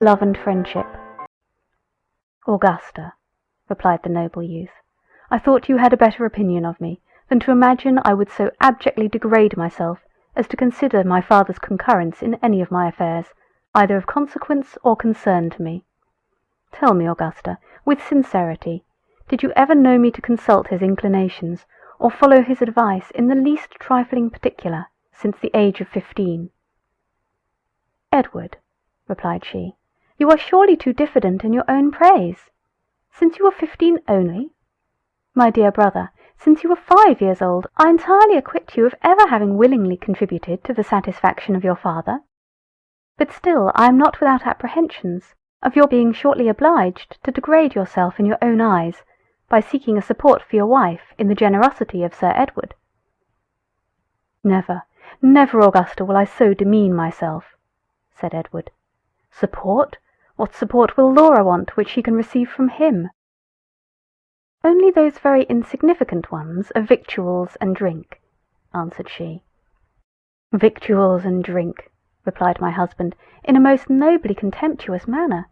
love and friendship. Augusta, replied the noble youth, I thought you had a better opinion of me than to imagine I would so abjectly degrade myself as to consider my father's concurrence in any of my affairs, either of consequence or concern to me. Tell me, Augusta, with sincerity, did you ever know me to consult his inclinations, or follow his advice in the least trifling particular, since the age of 15? Edward, replied she, you are surely too diffident in your own praise. Since you were 15 only? My dear brother, since you were 5 years old, I entirely acquit you of ever having willingly contributed to the satisfaction of your father. But still I am not without apprehensions of your being shortly obliged to degrade yourself in your own eyes by seeking a support for your wife in the generosity of Sir Edward. Never, never, Augusta, will I so demean myself, said Edward. Support? What support will Laura want which she can receive from him? Only those very insignificant ones of victuals and drink, answered she. Victuals and drink, replied my husband, in a most nobly contemptuous manner.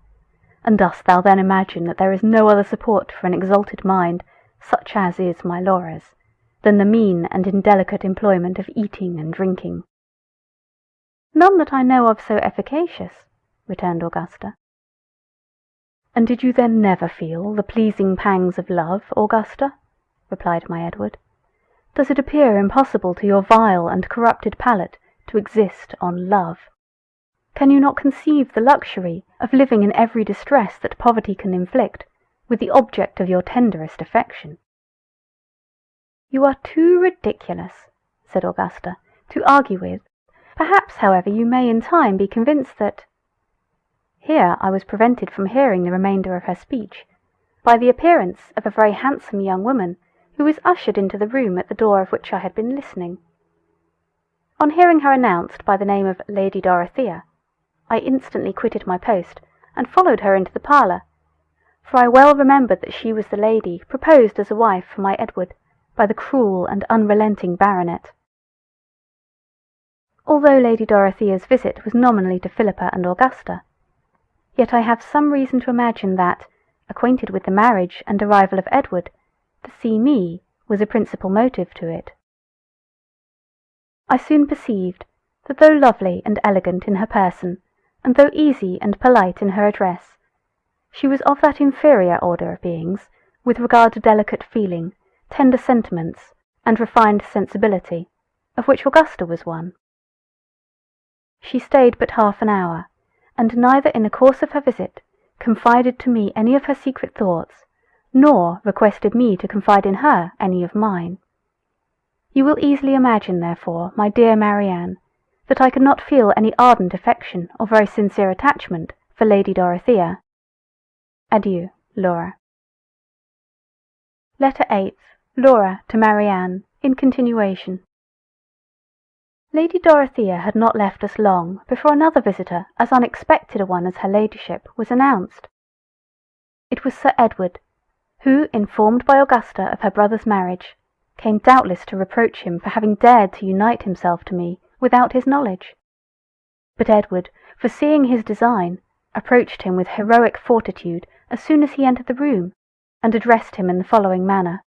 And dost thou then imagine that there is no other support for an exalted mind, such as is my Laura's, than the mean and indelicate employment of eating and drinking? None that I know of so efficacious, returned Augusta. And did you then never feel the pleasing pangs of love, Augusta? replied my Edward. Does it appear impossible to your vile and corrupted palate to exist on love? Can you not conceive the luxury of living in every distress that poverty can inflict, with the object of your tenderest affection? You are too ridiculous, said Augusta, to argue with. Perhaps, however, you may in time be convinced that— Here I was prevented from hearing the remainder of her speech by the appearance of a very handsome young woman who was ushered into the room at the door of which I had been listening. On hearing her announced by the name of Lady Dorothea, I instantly quitted my post and followed her into the parlour, for I well remembered that she was the lady proposed as a wife for my Edward by the cruel and unrelenting baronet. Although Lady Dorothea's visit was nominally to Philippa and Augusta, yet I have some reason to imagine that, acquainted with the marriage and arrival of Edward, to see me was a principal motive to it. I soon perceived that though lovely and elegant in her person, and though easy and polite in her address, she was of that inferior order of beings, with regard to delicate feeling, tender sentiments, and refined sensibility, of which Augusta was one. She stayed but half an hour, and neither in the course of her visit confided to me any of her secret thoughts, nor requested me to confide in her any of mine. You will easily imagine, therefore, my dear Marianne, that I could not feel any ardent affection or very sincere attachment for Lady Dorothea. Adieu, Laura. Letter 8th. Laura to Marianne, in continuation. Lady Dorothea had not left us long before another visitor, as unexpected a one as her ladyship, was announced. It was Sir Edward, who, informed by Augusta of her brother's marriage, came doubtless to reproach him for having dared to unite himself to me without his knowledge. But Edward, foreseeing his design, approached him with heroic fortitude as soon as he entered the room, and addressed him in the following manner.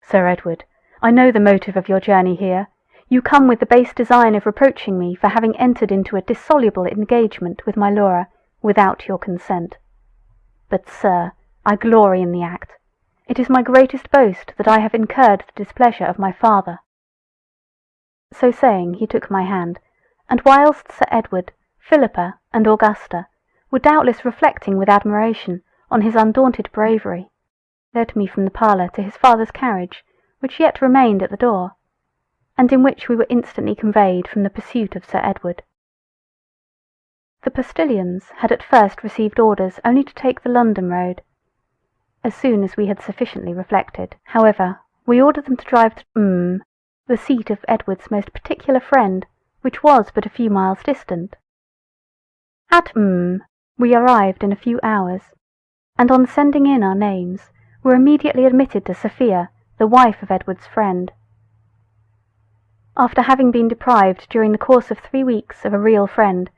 Sir Edward, I know the motive of your journey here. You come with the base design of reproaching me for having entered into a dissoluble engagement with my Laura without your consent. But, sir, I glory in the act. It is my greatest boast that I have incurred the displeasure of my father. So saying, he took my hand, and whilst Sir Edward, Philippa, and Augusta were doubtless reflecting with admiration on his undaunted bravery, led me from the parlour to his father's carriage, which yet remained at the door, and in which we were instantly conveyed from the pursuit of Sir Edward. The postilions had at first received orders only to take the London road. As soon as we had sufficiently reflected, however, we ordered them to drive to the seat of Edward's most particular friend, which was but a few miles distant. At we arrived in a few hours, and on sending in our names, were immediately admitted to Sophia, the wife of Edward's friend. After having been deprived during the course of 3 weeks of a real friend,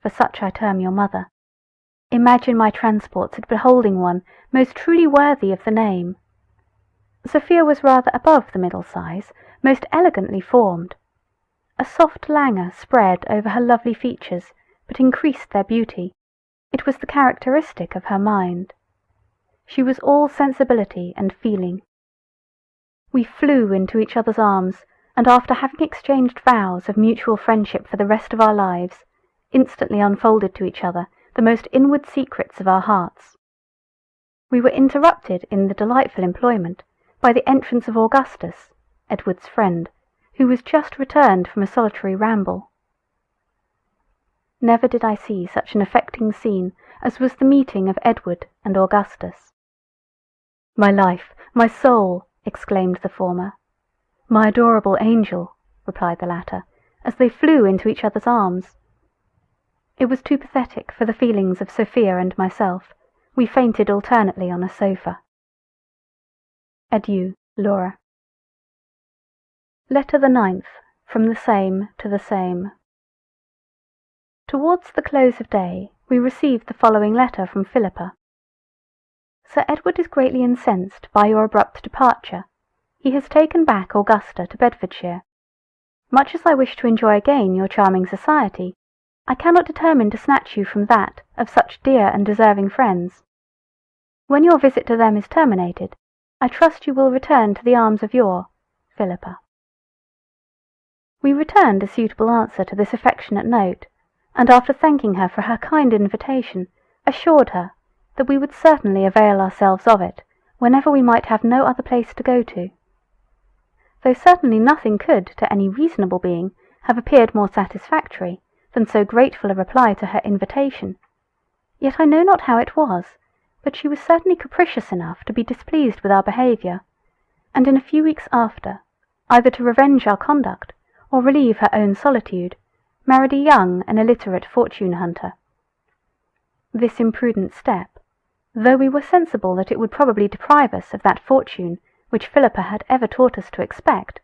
for such I term your mother, Imagine my transports at beholding one most truly worthy of the name. Sophia was rather above the middle size, most elegantly formed. A soft languor spread over her lovely features, but increased their beauty. It was the characteristic of her mind. She was all sensibility and feeling. We flew into each other's arms, and after having exchanged vows of mutual friendship for the rest of our lives, instantly unfolded to each other the most inward secrets of our hearts. We were interrupted in the delightful employment by the entrance of Augustus, Edward's friend, who was just returned from a solitary ramble. Never did I see such an affecting scene as was the meeting of Edward and Augustus. "My life, my soul!" exclaimed the former. "My adorable angel!" replied the latter, as they flew into each other's arms. It was too pathetic for the feelings of Sophia and myself. We fainted alternately on a sofa. Adieu, Laura. Letter the 9th. From the same to the same. Towards the close of day we received the following letter from Philippa. Sir Edward is greatly incensed by your abrupt departure. He has taken back Augusta to Bedfordshire. Much as I wish to enjoy again your charming society, I cannot determine to snatch you from that of such dear and deserving friends. When your visit to them is terminated, I trust you will return to the arms of your Philippa. We returned a suitable answer to this affectionate note, and after thanking her for her kind invitation, assured her that we would certainly avail ourselves of it whenever we might have no other place to go to. Though certainly nothing could, to any reasonable being, have appeared more satisfactory than so grateful a reply to her invitation, yet I know not how it was, but she was certainly capricious enough to be displeased with our behaviour, and in a few weeks after, either to revenge our conduct, or relieve her own solitude, married a young and illiterate fortune-hunter. This imprudent step, though we were sensible that it would probably deprive us of that fortune which Philippa had ever taught us to expect,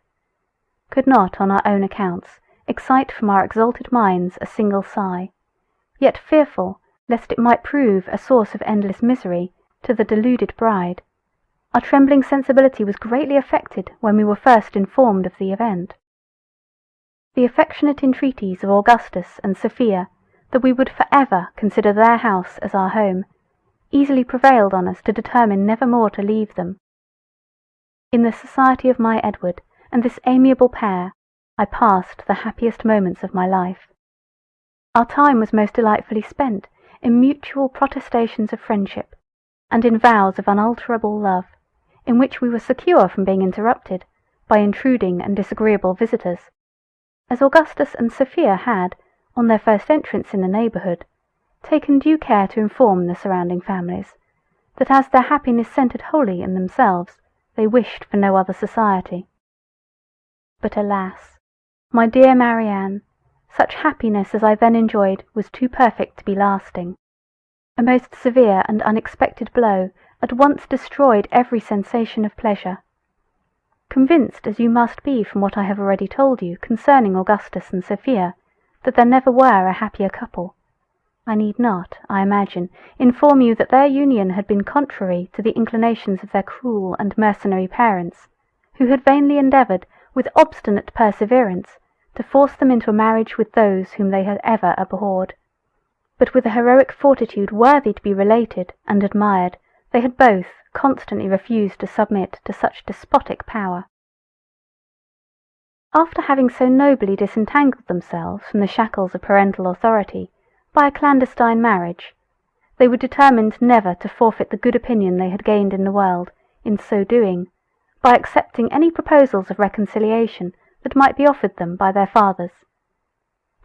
could not, on our own accounts, excite from our exalted minds a single sigh, yet fearful lest it might prove a source of endless misery to the deluded bride, our trembling sensibility was greatly affected when we were first informed of the event. The affectionate entreaties of Augustus and Sophia that we would for ever consider their house as our home, easily prevailed on us to determine never more to leave them. In the society of my Edward and this amiable pair, I passed the happiest moments of my life. Our time was most delightfully spent in mutual protestations of friendship, and in vows of unalterable love, in which we were secure from being interrupted by intruding and disagreeable visitors, as Augustus and Sophia had, on their first entrance in the neighbourhood, taken due care to inform the surrounding families, that as their happiness centred wholly in themselves, they wished for no other society. But alas, my dear Marianne, such happiness as I then enjoyed was too perfect to be lasting. A most severe and unexpected blow at once destroyed every sensation of pleasure. Convinced as you must be from what I have already told you concerning Augustus and Sophia, that there never were a happier couple, I need not, I imagine, inform you that their union had been contrary to the inclinations of their cruel and mercenary parents, who had vainly endeavoured, with obstinate perseverance, to force them into a marriage with those whom they had ever abhorred. But with a heroic fortitude worthy to be related and admired, they had both constantly refused to submit to such despotic power. After having so nobly disentangled themselves from the shackles of parental authority by a clandestine marriage, they were determined never to forfeit the good opinion they had gained in the world, in so doing, by accepting any proposals of reconciliation that might be offered them by their fathers.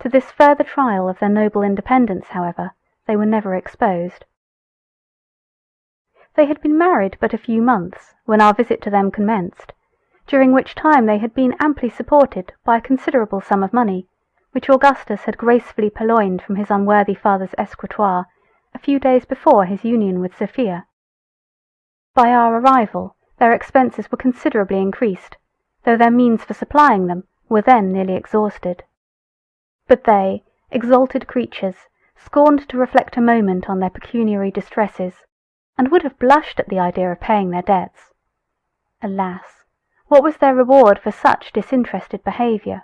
To this further trial of their noble independence, however, they were never exposed. They had been married but a few months when our visit to them commenced, during which time they had been amply supported by a considerable sum of money, which Augustus had gracefully purloined from his unworthy father's escritoire a few days before his union with Sophia. By our arrival their expenses were considerably increased, though their means for supplying them were then nearly exhausted. But they, exalted creatures, scorned to reflect a moment on their pecuniary distresses, and would have blushed at the idea of paying their debts. Alas, what was their reward for such disinterested behaviour?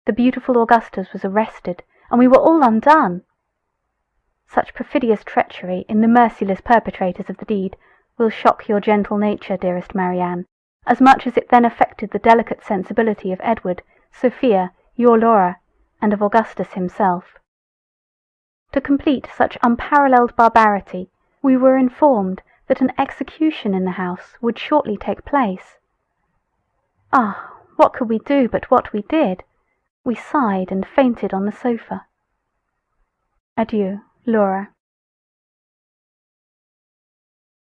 The beautiful Augustus was arrested, and we were all undone. Such perfidious treachery in the merciless perpetrators of the deed will shock your gentle nature, dearest Marianne, as much as it then affected the delicate sensibility of Edward, Sophia, your Laura, and of Augustus himself. To complete such unparalleled barbarity, we were informed that an execution in the house would shortly take place. Ah, what could we do but what we did? We sighed and fainted on the sofa. Adieu, Laura.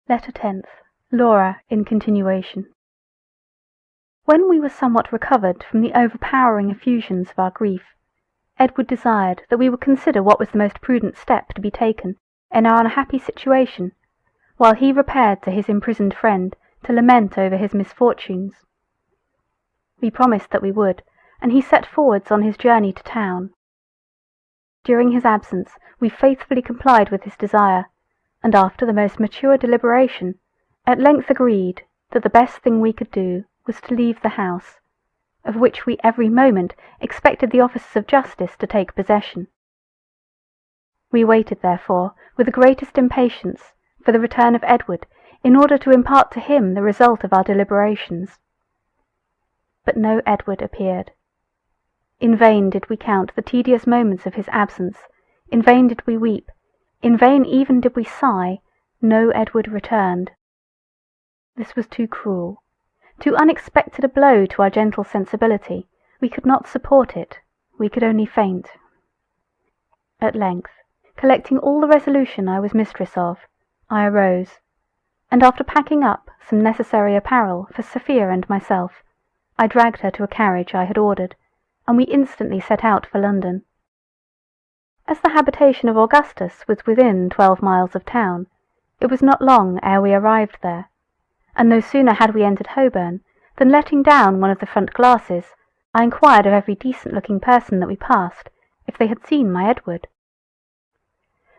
Letter 10th. Laura, in continuation. When we were somewhat recovered from the overpowering effusions of our grief, Edward desired that we would consider what was the most prudent step to be taken in our unhappy situation, while he repaired to his imprisoned friend to lament over his misfortunes. We promised that we would, and he set forwards on his journey to town. During his absence we faithfully complied with his desire, and after the most mature deliberation, at length agreed that the best thing we could do was to leave the house, of which we every moment expected the officers of justice to take possession. We waited, therefore, with the greatest impatience for the return of Edward, in order to impart to him the result of our deliberations. But no Edward appeared. In vain did we count the tedious moments of his absence, in vain did we weep, in vain even did we sigh, no Edward returned. This was too cruel, too unexpected a blow to our gentle sensibility. We could not support it, we could only faint. At length, collecting all the resolution I was mistress of, I arose, and after packing up some necessary apparel for Sophia and myself, I dragged her to a carriage I had ordered, and we instantly set out for London. As the habitation of Augustus was within 12 miles of town, it was not long ere we arrived there, and no sooner had we entered Holborn than, letting down one of the front glasses, I inquired of every decent-looking person that we passed if they had seen my Edward.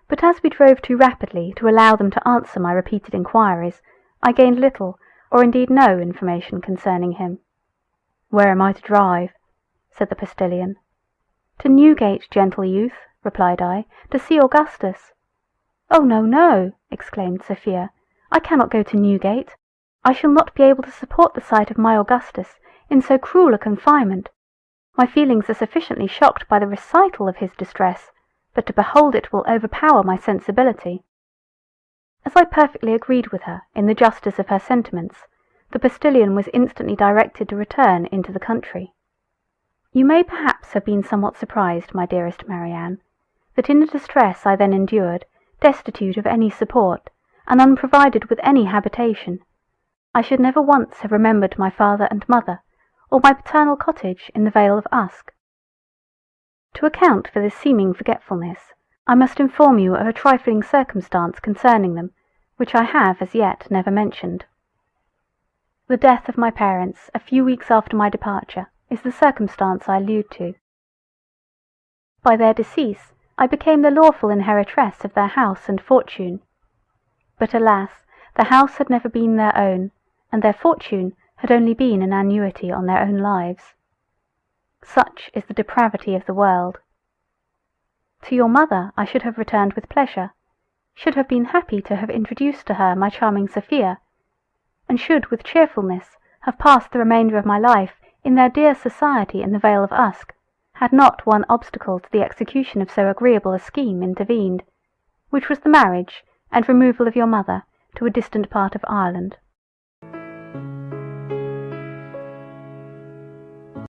But as we drove too rapidly to allow them to answer my repeated inquiries, I gained little, or indeed no, information concerning him. "Where am I to drive?" said the postilion. "To Newgate, gentle youth," replied I, "to see Augustus." "Oh, no, no," exclaimed Sophia, "I cannot go to Newgate. I shall not be able to support the sight of my Augustus in so cruel a confinement. My feelings are sufficiently shocked by the recital of his distress, but to behold it will overpower my sensibility." As I perfectly agreed with her in the justice of her sentiments, the postilion was instantly directed to return into the country. You may perhaps have been somewhat surprised, my dearest Marianne, that in the distress I then endured, destitute of any support, and unprovided with any habitation, I should never once have remembered my father and mother, or my paternal cottage in the Vale of Usk. To account for this seeming forgetfulness, I must inform you of a trifling circumstance concerning them, which I have as yet never mentioned. The death of my parents, a few weeks after my departure, is the circumstance I allude to. By their decease, I became the lawful inheritress of their house and fortune. But alas, the house had never been their own, and their fortune had only been an annuity on their own lives. Such is the depravity of the world. To your mother I should have returned with pleasure, should have been happy to have introduced to her my charming Sophia, and should with cheerfulness have passed the remainder of my life in their dear society in the Vale of Usk, had not one obstacle to the execution of so agreeable a scheme intervened, which was the marriage and removal of your mother to a distant part of Ireland.